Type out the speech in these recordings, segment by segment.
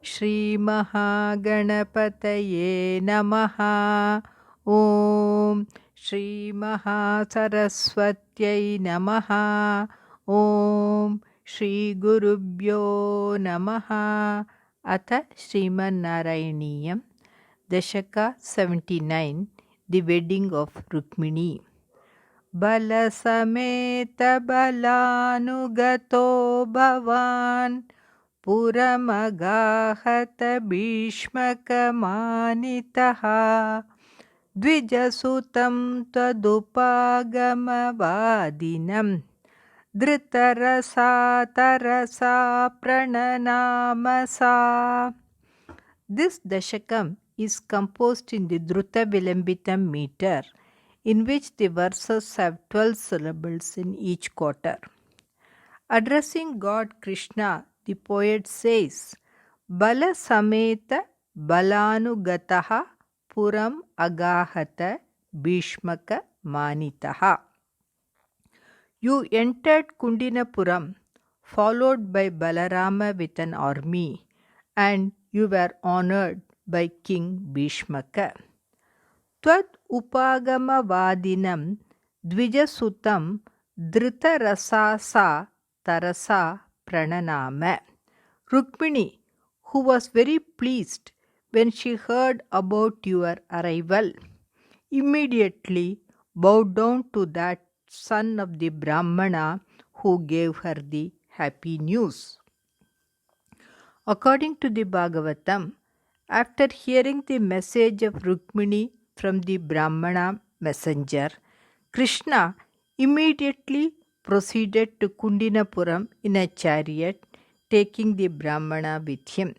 Shri Mahaganapataye Namaha. Om Shri Mahasaraswatyai Namaha. Om Shri Gurubhyo Namaha. Atha Shriman Narayaneeyam. Dasaka 79. The Wedding of Rukmini. Balasameta balanugato bhavan Puramagahata bhishmakamanitaha Dvijasutam tadupagamavadinam Dhritarasa tarasa prananamasa. This Dasakam is composed in the Dhruta Vilambitam meter, in which the verses have 12 syllables in each quarter. Addressing God Krishna, the poet says, Bala Sameta Balanugataha Puram Agahata Bhishmaka Manitaha. You entered Kundinapuram, followed by Balarama with an army, and you were honored by King Bhishmaka. Tvad upagama vadinam dvijasutam dhritarasasa tarasa prananama. Rukmini, who was very pleased when she heard about your arrival, immediately bowed down to that son of the Brahmana who gave her the happy news. According to the Bhagavatam, after hearing the message of Rukmini from the Brahmana messenger, Krishna immediately proceeded to Kundinapuram in a chariot, taking the Brahmana with him.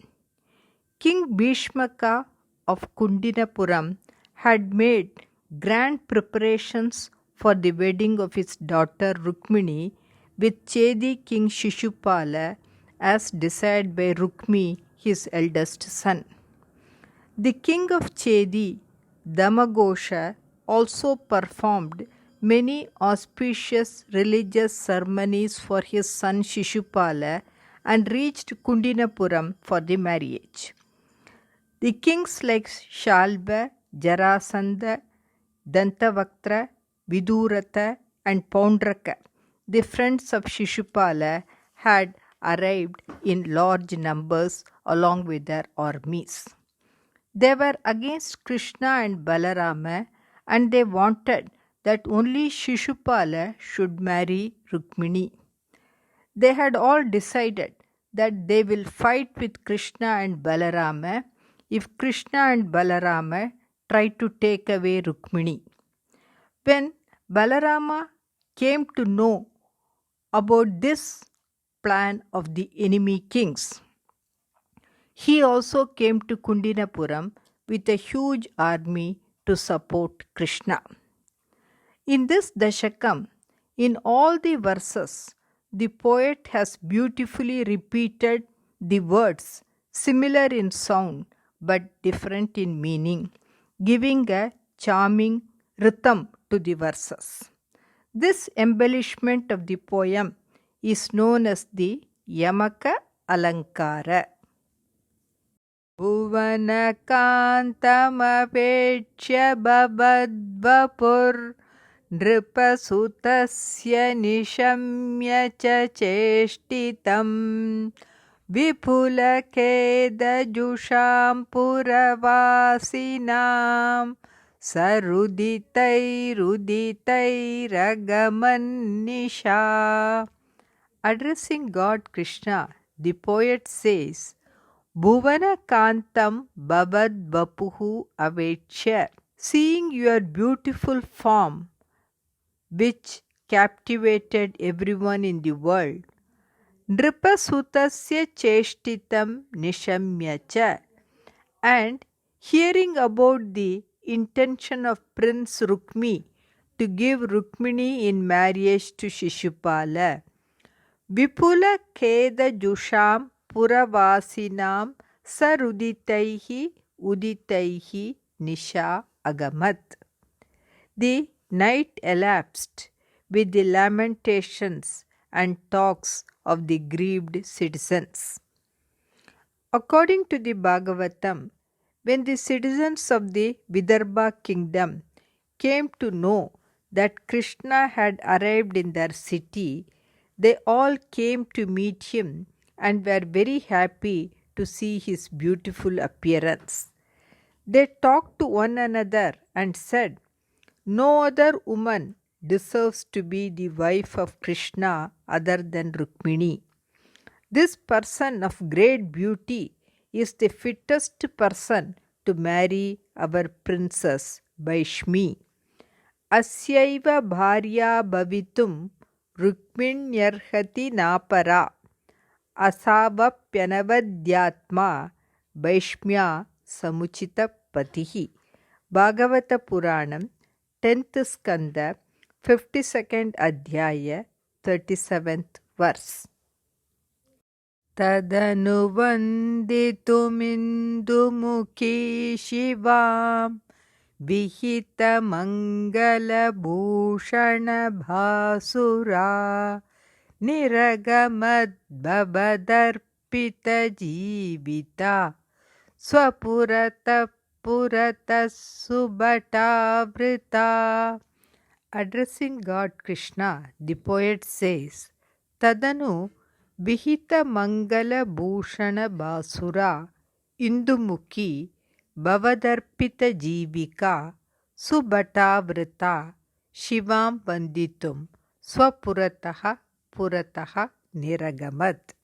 King Bhishmaka of Kundinapuram had made grand preparations for the wedding of his daughter Rukmini with Chedi King Shishupala, as desired by Rukmi, his eldest son. The king of Chedi, Damagosha, also performed many auspicious religious ceremonies for his son Shishupala and reached Kundinapuram for the marriage. The kings like Shalva, Jarasandha, Dantavaktra, Vidurata, and Poundraka, the friends of Shishupala, had arrived in large numbers along with their armies. They were against Krishna and Balarama, and they wanted that only Shishupala should marry Rukmini. They had all decided that they will fight with Krishna and Balarama if Krishna and Balarama try to take away Rukmini. When Balarama came to know about this plan of the enemy kings, he also came to Kundinapuram with a huge army to support Krishna. In this Dasakam, in all the verses, the poet has beautifully repeated the words similar in sound but different in meaning, giving a charming rhythm to the verses. This embellishment of the poem is known as the Yamaka Alankara. Bhuvanakantamapeksya babadvapur Nripasutasya nishamya cha cheshtitam Vipulakedajusham puravasinam Saruditairuditairagamannisha. Addressing God Krishna, the poet says, Bhuvana Kantam Babad Vapuhu Avechya. Seeing your beautiful form, which captivated everyone in the world, Nripasutasya Cheshtitam Nishamyacha, and hearing about the intention of Prince Rukmi to give Rukmini in marriage to Shishupala, Vipula Keda Jusham Puravasinam Saruditaihi Uditaihi Nisha Agamat. The night elapsed with the lamentations and talks of the grieved citizens. According to the Bhagavatam, when the citizens of the Vidarbha kingdom came to know that Krishna had arrived in their city, they all came to meet him and were very happy to see his beautiful appearance. They talked to one another and said, "No other woman deserves to be the wife of Krishna other than Rukmini. This person of great beauty is the fittest person to marry our princess Vaishmi. Asyaiva bharya bhavitum Rukminyarhati napara asavapyanavadhyatma Vaishmya samuchita patihi." Bhagavata Puranam, 10th Skanda, 52nd Adhyaya, 37th verse. Tadanuvanditumindumuki Shivam Vihita Mangala Bhushana Bhasura Niragamad Babadarpita Jivita Swapurata Purata Subhatavrita. Addressing God Krishna, the poet says, Tadanu Vihita Mangala Bhushana Basura Indumuki Bhavadarpita Jivika Subhatavrita Shivam Vanditum Swapurataha Purataha Niragamat.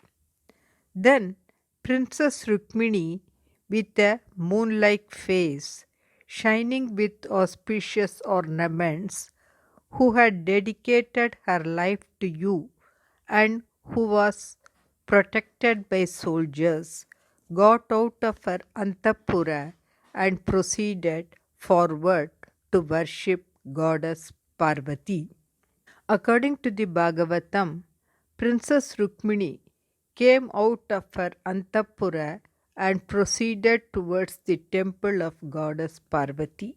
Then Princess Rukmini, with a moon-like face, shining with auspicious ornaments, who had dedicated her life to you and who was protected by soldiers, got out of her antapura and proceeded forward to worship goddess Parvati. According to the Bhagavatam, Princess Rukmini came out of her antapura and proceeded towards the temple of goddess Parvati.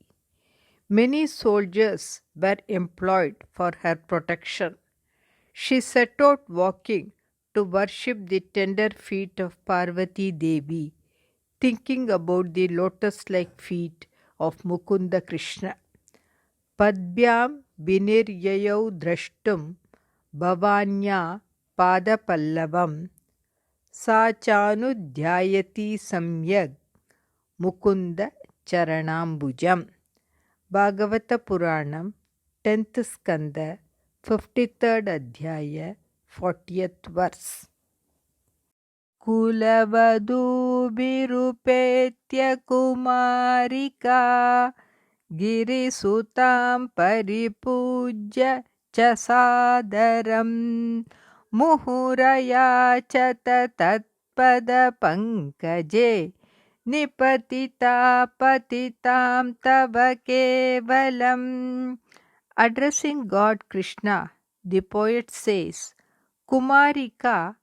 Many soldiers were employed for her protection. She set out walking to worship the tender feet of Parvati Devi, thinking about the lotus-like feet of Mukunda Krishna. Padbyam Biniryayau Drashtum Bhavanya Padapallavam Sachanudhyayati Samyag Mukunda Charanambujam. Bhagavata Puranam, 10th Skanda, 53rd Adhyaya, 40th verse. Kulavadu birupetya kumarika girisutam paripujya chasadaram muhuraya chata tatpada pankaje Nipatita patitam tava kevalam. Addressing God Krishna, the poet says, Kumarika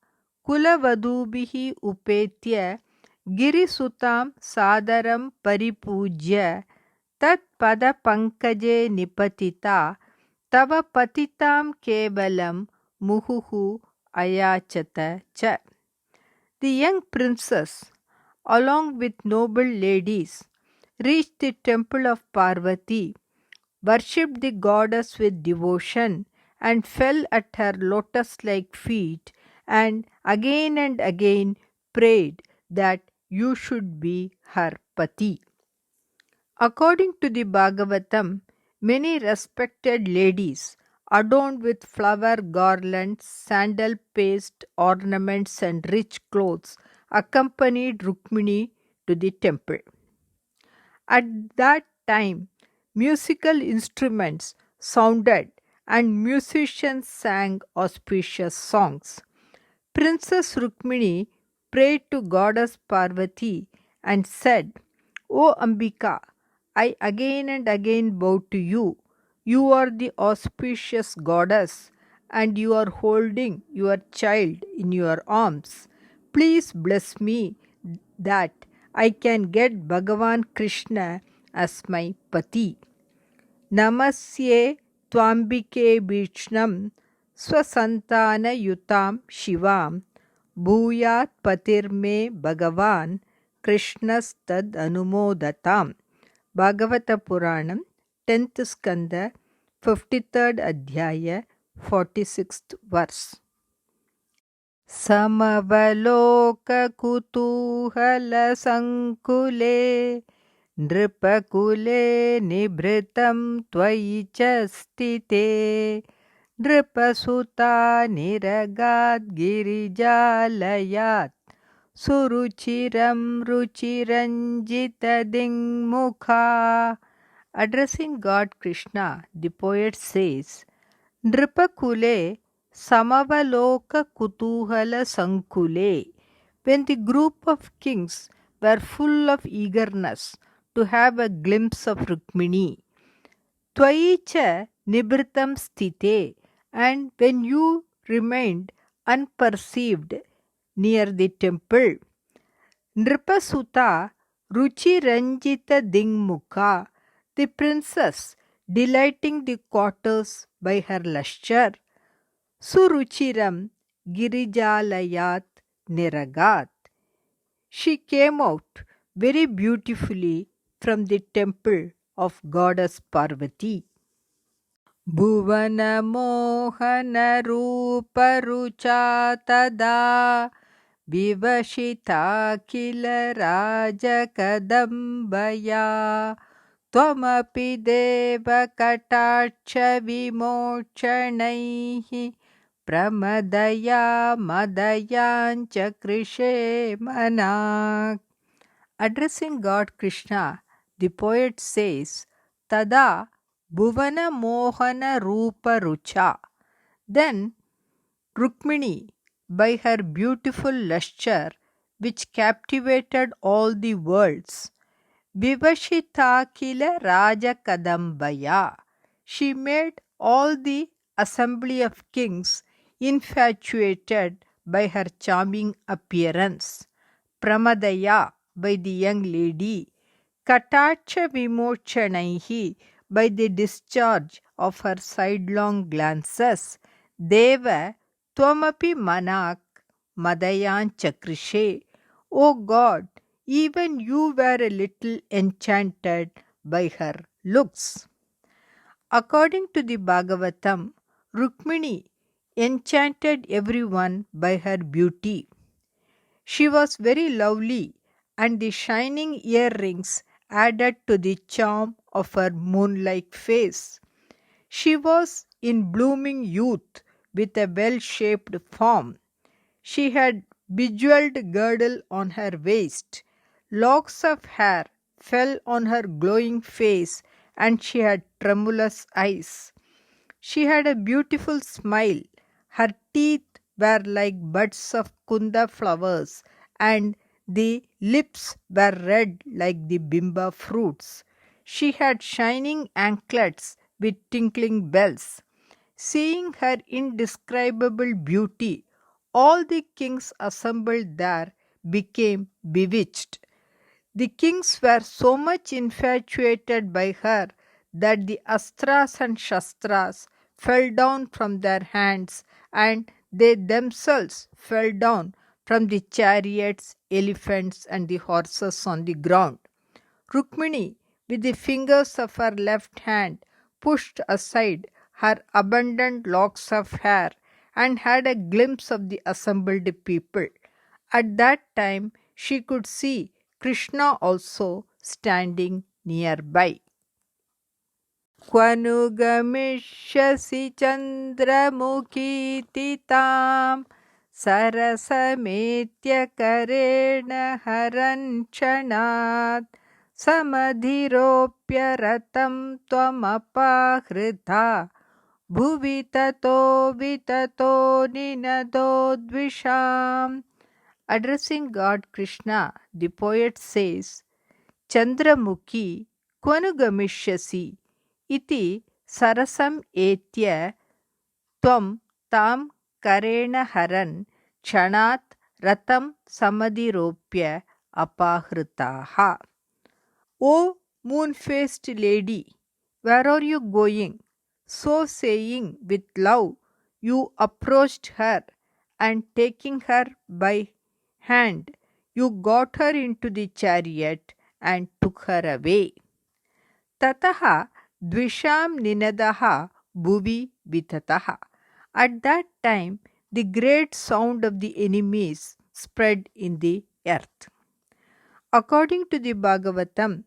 Kulavadubihi upetya girisutam sadaram paripujya tat pada pankaje nipatita tava patitam kevalam muhuhu ayachata cha. The young princess, along with noble ladies, reached the temple of Parvati, worshipped the goddess with devotion, and fell at her lotus-like feet, and again prayed that you should be her pati. According to the Bhagavatam, many respected ladies, adorned with flower garlands, sandal paste, ornaments, and rich clothes, accompanied Rukmini to the temple. At that time, musical instruments sounded and musicians sang auspicious songs. Princess Rukmini prayed to goddess Parvati and said, O Ambika, I again and again bow to you. You are the auspicious goddess, and you are holding your child in your arms. Please bless me that I can get Bhagavan Krishna as my pati. Namasye Twambike Bichnam Swasantana Yutam Shivam Bhuyat patirme Bhagavan Krishnastad Anumodatam. Bhagavata Puranam, 10th Skanda, 53rd Adhyaya, 46th verse. समवलोककुतूहलसङ्कुले नृपकुले निभृतं त्वयि च स्थिते नृपसुता निरगाद्गिरिजालयात् सुरुचिरं रुचिरञ्जितदिङ्मुखा. Addressing God Krishna, the poet says, Nripakule Samavaloka Kutuhala Sankule. When the group of kings were full of eagerness to have a glimpse of Rukmini, Tvaicha Nibritam Sthite, and when you remained unperceived near the temple, Nripasuta Ruchi Ranjita Dingmukha, the princess delighting the quarters by her lustre, Suruchiram Girijalayat Niragat. She came out very beautifully from the temple of goddess Parvati. Bhuvana Mohana Rupa Rucha Tada Vivashita Kila Raja Kadambaya Tvamapi Deva Katacha Vimochanaihi Pramadaya Madayancha Krishe Manak. Addressing God Krishna, the poet says, Tada Bhuvana Mohana Rupa Rucha. Then Rukmini, by her beautiful lustre, which captivated all the worlds, Vivashitakila Raja Kadambaya, she made all the assembly of kings infatuated by her charming appearance. Pramadaya, by the young lady, Katacha Vimochanaihi, by the discharge of her sidelong glances, Deva Tvamapi Manak Madayan Chakrishe. O God, even you were a little enchanted by her looks. According to the Bhagavatam, Rukmini enchanted everyone by her beauty. She was very lovely, and the shining earrings added to the charm of her moon-like face. She was in blooming youth with a well-shaped form. She had bejeweled girdle on her waist. Locks of hair fell on her glowing face, and she had tremulous eyes. She had a beautiful smile. Her teeth were like buds of kunda flowers, and the lips were red like the bimba fruits. She had shining anklets with tinkling bells. Seeing her indescribable beauty, all the kings assembled there became bewitched. The kings were so much infatuated by her that the astras and shastras fell down from their hands, and they themselves fell down from the chariots, elephants, and the horses on the ground. Rukmini, with the fingers of her left hand, pushed aside her abundant locks of hair and had a glimpse of the assembled people. At that time, she could see Krishna also standing nearby. Kvanugamishasi chandramukhi titam sarasametya karena haranchanat samadhiropya ratam tvamapahritha bhuvi tato vitato ninado dvisham. Addressing God Krishna, the poet says, Chandramukhi Kvanugamishasi iti sarasam etya tvam tam karena haran chanat ratam samadhiropya apahritaha. O moon-faced lady, where are you going? So saying, with love, you approached her, and taking her by hand, you got her into the chariot and took her away. Tataha dvisham ninadaha bhuvi vitataha. At that time, the great sound of the enemies spread in the earth. According to the Bhagavatam,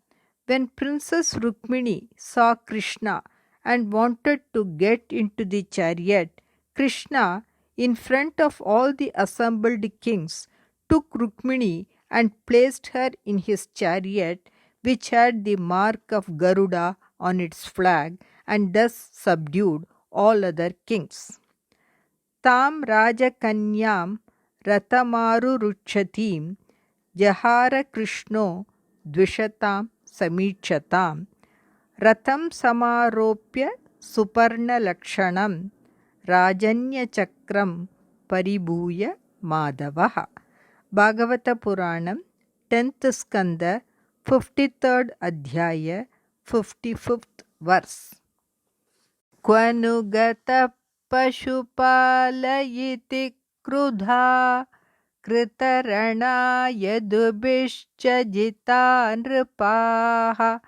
when Princess Rukmini saw Krishna and wanted to get into the chariot, Krishna, in front of all the assembled kings, took Rukmini and placed her in his chariot, which had the mark of Garuda on its flag, and thus subdued all other kings. Tam Rajakanyam Ratamaru Ruchatim Jahara Krishno Dvishatam Samichatam Ratham Samaropya Suparna Lakshanam Rajanya Chakram Paribhuya Madhavaha. Bhagavata Puranam 10th Skanda 53rd Adhyaya 55th verse. Kvanugata Pashupalayiti Krudha Kritarana Yadubishcha Jita Nripaha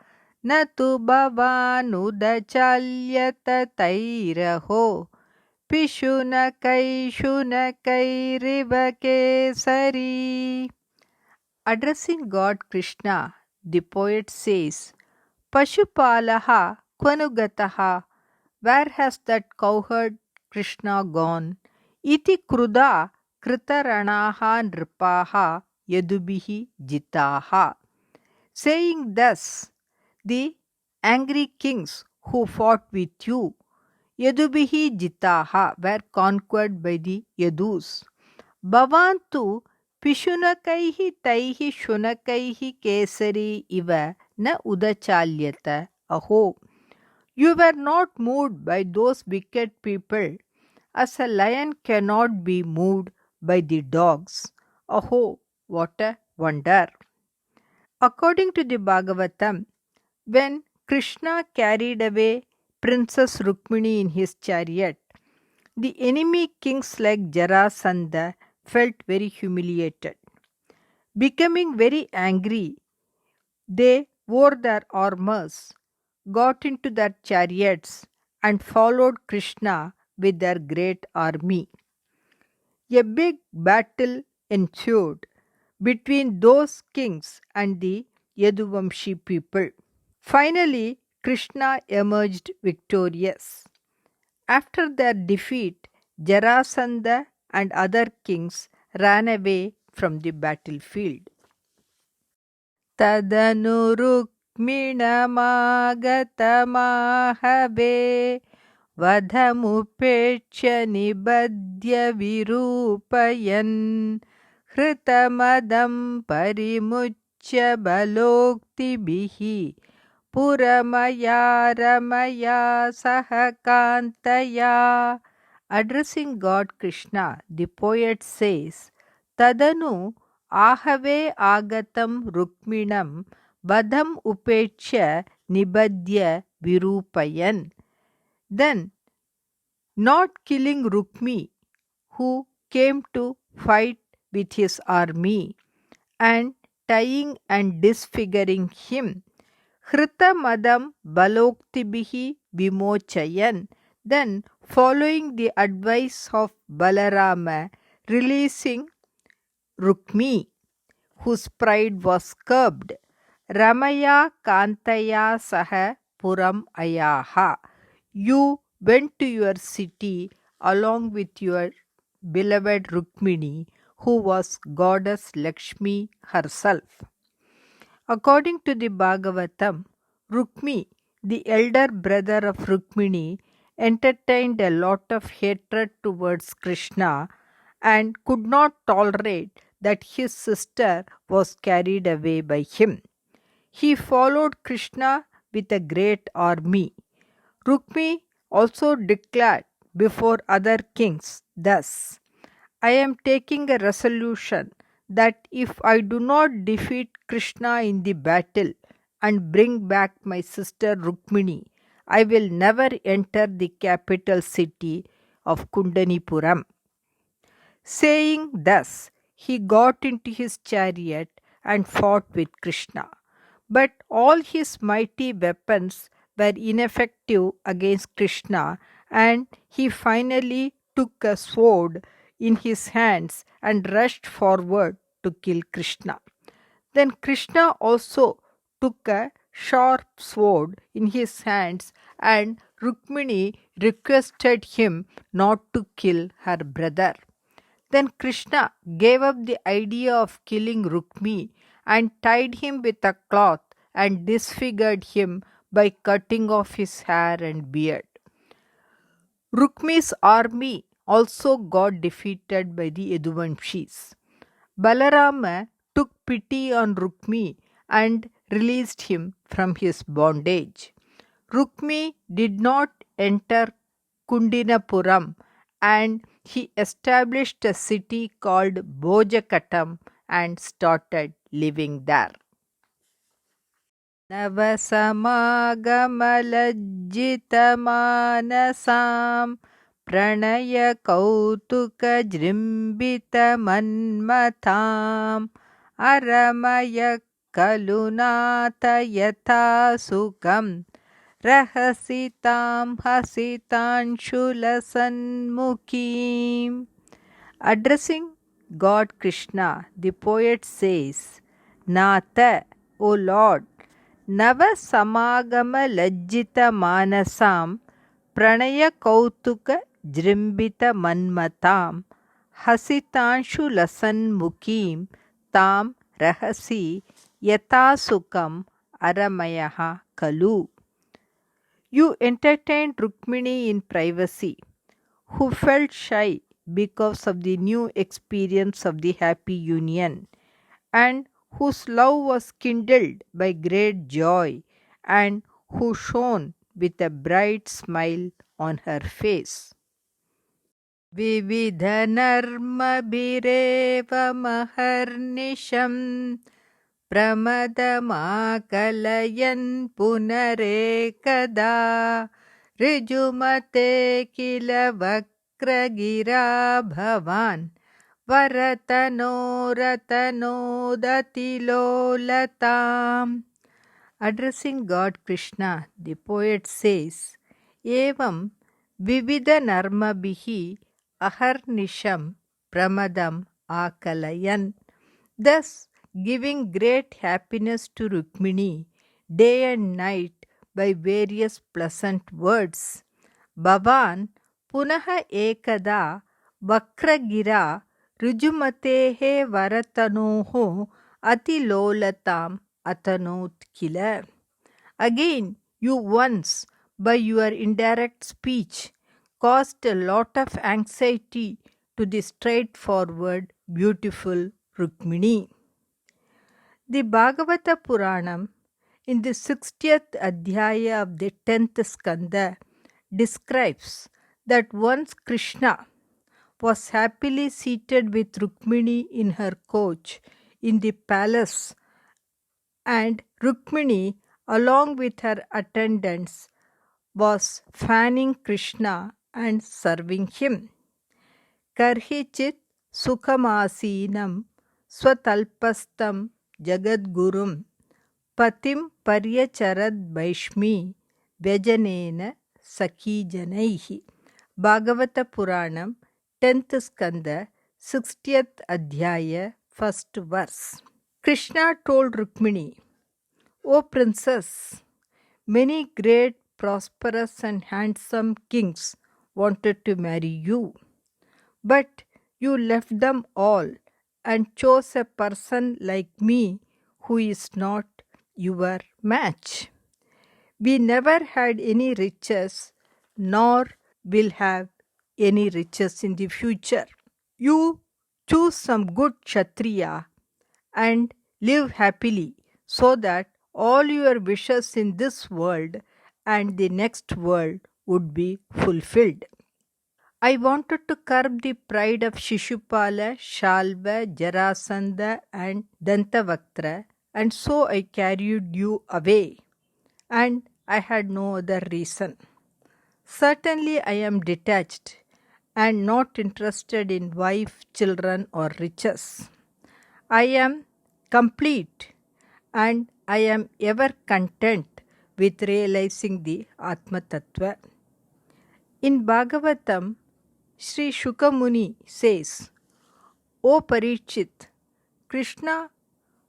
Natu Bhavanudachalyata Tairaho Pishunakai Kesari. Addressing God Krishna, the poet says, Pashupalaha Kvanugataha, where has that cowherd Krishna gone? Iti kruda kritaranaha nripaha yadubihi jitaha. Saying thus, the angry kings who fought with you, yadubihi jitaha, were conquered by the Yadus. Bhavantu pishunakaihi taihi shunakaihi kesari iva na udachalyata aho. You were not moved by those wicked people, as a lion cannot be moved by the dogs. Aho, what a wonder! According to the Bhagavatam, when Krishna carried away Princess Rukmini in his chariot, the enemy kings like Jarasandha felt very humiliated. Becoming very angry, they wore their armors, got into their chariots, and followed Krishna with their great army. A big battle ensued between those kings and the Yaduvamshi people. Finally, Krishna emerged victorious. After their defeat, Jarasandha and other kings ran away from the battlefield. Tadanu Rukminamagatamahave Vadhamupechya Nibadya Virupayan Hृतमदं Parimuchya Baloktibihi Puramaya Ramaya Sahakantaya. Addressing God Krishna, the poet says, Tadanu Ahave Agatam Rukminam Badham Upechya Nibadya Virupayan. Then, not killing Rukmi, who came to fight with his army, and tying and disfiguring him, Hೃತಮದಂ Baloktibihi Vimochayan, then following the advice of Balarama, releasing Rukmi, whose pride was curbed, Ramaya Kantaya Saha Puram Ayaha. You went to your city along with your beloved Rukmini, who was goddess Lakshmi herself. According to the Bhagavatam, Rukmi, the elder brother of Rukmini, entertained a lot of hatred towards Krishna and could not tolerate that his sister was carried away by him. He followed Krishna with a great army. Rukmi also declared before other kings thus, I am taking a resolution that if I do not defeat Krishna in the battle and bring back my sister Rukmini, I will never enter the capital city of Kundanipuram. Saying thus, he got into his chariot and fought with Krishna. But all his mighty weapons were ineffective against Krishna, and he finally took a sword in his hands and rushed forward to kill Krishna. Then Krishna also took a sharp sword in his hands, and Rukmini requested him not to kill her brother. Then Krishna gave up the idea of killing Rukmi and tied him with a cloth and disfigured him by cutting off his hair and beard. Rukmi's army also got defeated by the Yaduvanshis. Balarama took pity on Rukmi and released him from his bondage. Rukmi did not enter Kundinapuram, and he established a city called Bojakatam and started living there. Navasamagamalajjitamanasam Pranaya Kautuka Jrimbita Manmatam Aramaya Kalunata Yatha Sukam Rahasitam Hasitan Shulasanmukim. Addressing God Krishna, the poet says, Natha, O Lord, Nava Samagama Lajjita Manasam Pranaya Kautuka Jrimbita Manmatam Hasitanshu Lasan Mukim Tam Rahasi Yatasukam Aramayaha Kalu. You entertained Rukmini in privacy, who felt shy because of the new experience of the happy union, and whose love was kindled by great joy, and who shone with a bright smile on her face. Vividhanarmabhireva maharnisham Pramadamākalayan punarekada Rijumate kila vakragira bhavan Varatano ratano datilolatam. Addressing God Krishna, the poet says, Evam vivida narmabhihi aharnisham pramadam akalayan. Thus, giving great happiness to Rukmini day and night by various pleasant words. Bhavan punaha ekada vakragira rujumatehe varatanoho atilolatam atanot kila. Again, you once, by your indirect speech, caused a lot of anxiety to the straightforward, beautiful Rukmini. The Bhagavata Puranam, in the 60th Adhyaya of the 10th Skanda, describes that once Krishna was happily seated with Rukmini in her coach in the palace, and Rukmini, along with her attendants, was fanning Krishna and serving him. Karhichit Sukhamasinam Swatalpastam Jagadgurum Patim Paryacharad Vaishmi Vyajanena Sakhijanaihi. Bhagavata Puranam, 10th Skanda, 60th Adhyaya, 1st verse. Krishna told Rukmini, O princess, many great, prosperous and handsome kings wanted to marry you, but you left them all and chose a person like me who is not your match. We never had any riches, nor will have any riches in the future. You choose some good Kshatriya and live happily so that all your wishes in this world and the next world would be fulfilled. I wanted to curb the pride of Shishupala, Shalva, Jarasandha and Dantavaktra, and so I carried you away, and I had no other reason. Certainly I am detached, and not interested in wife, children, or riches. I am complete and I am ever content with realizing the Atma Tattva. In Bhagavatam, Sri Shukamuni says, O Parikshit, Krishna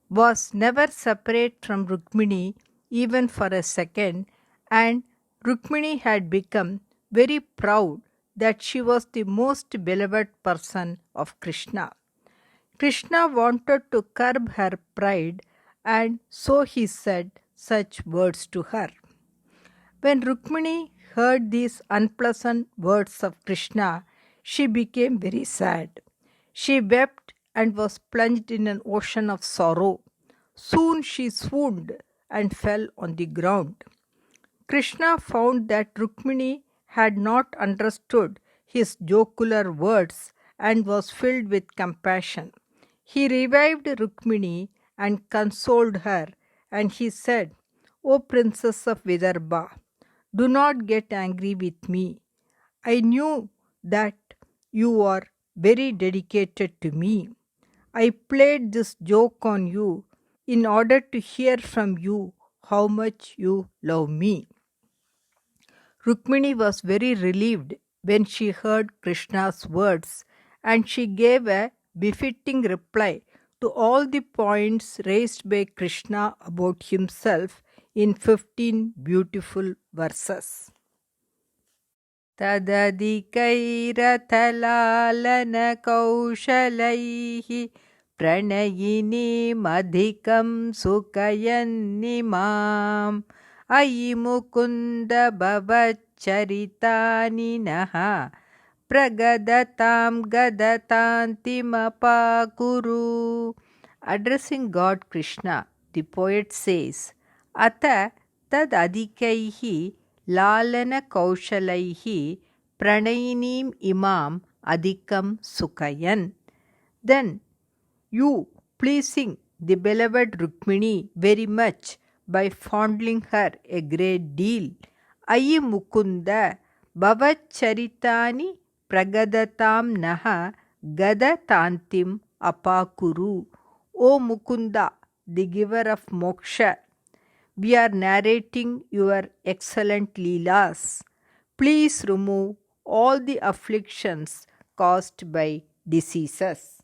was never separate from Rukmini even for a second, and Rukmini had become very proud that she was the most beloved person of Krishna. Krishna wanted to curb her pride, and so he said such words to her. When Rukmini heard these unpleasant words of Krishna, she became very sad. She wept and was plunged in an ocean of sorrow. Soon she swooned and fell on the ground. Krishna found that Rukmini had not understood his jocular words and was filled with compassion. He revived Rukmini and consoled her, and he said, O Princess of Vidarbha, do not get angry with me. I knew that you are very dedicated to me. I played this joke on you in order to hear from you how much you love me. Rukmini was very relieved when she heard Krishna's words, and she gave a befitting reply to all the points raised by Krishna about himself in 15 beautiful verses. तदधिकैरथलालनकौशलैः प्रणयिनीमधिकं सुखयन्निमाम् अयि मुकुन्द भवच्चरितानि नः प्रगदतां गदतान्तिमपाकुरु. Addressing God Krishna, the poet says, Ata tad adhikaihi lalana kaushalaihi pranayinim imam adhikam sukayan. Then you, pleasing the beloved Rukmini very much by fondling her a great deal, Ayi Mukunda bhavacharitani pragadatam naha gadatantim apakuru. O Mukunda, the giver of moksha, we are narrating your excellent Leelas. Please remove all the afflictions caused by diseases.